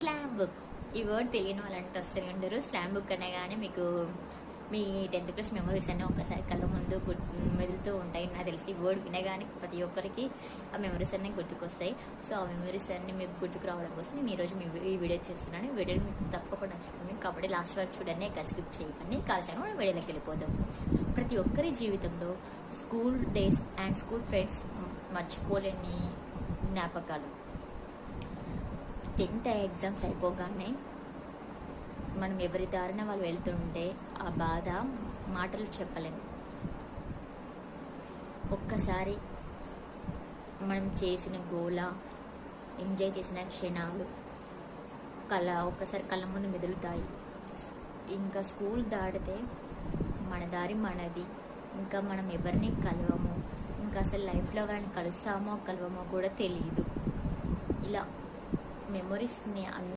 Slam book. ఈ word తెలియని వాళ్ళంటే వస్తూనే ఉండరు. స్లామ్ బుక్ అనగానే మీకు మీ 10th క్లాస్ మెమరీస్ అన్నీ ఒకసారి కళ్ళ ముందు మెదులుతూ ఉంటాయి. నాకు తెలిసి ఈ వర్డ్ వినగానే ప్రతి ఒక్కరికి ఆ మెమరీస్ అన్నీ గుర్తుకొస్తాయి. సో ఆ మెమరీస్ అన్నీ మీకు గుర్తుకు రావడం కోసం నేను ఈరోజు ఈ వీడియో చేస్తున్నాను. ఈ వీడియోని మీకు తప్పకుండా నచ్చుతుంది కాబట్టి లాస్ట్ వరకు చూడండి, ఎక్కడ స్కిప్ చేయకండి. కాల్చాను మనం వీడియోలోకి వెళ్ళిపోదాం. ప్రతి ఒక్కరి జీవితంలో school days and school friends మర్చిపోలేని జ్ఞాపకాలు. 10th ఎగ్జామ్స్ అయిపోగానే మనం ఎవరి దారిన వాళ్ళు వెళ్తుంటే ఆ బాధ మాటలు చెప్పలేము. ఒక్కసారి మనం చేసిన గోల, ఎంజాయ్ చేసిన క్షణాలు ఒక్కసారి కళ్ళ ముందు మెదులుతాయి. ఇంకా స్కూల్ దాటితే మన దారి మనది. ఇంకా మనం ఎవరిని కలవము, ఇంకా అసలు లైఫ్లో కానీ కలుస్తామో కలవమో కూడా తెలియదు. ఇలా మెమొరీస్ని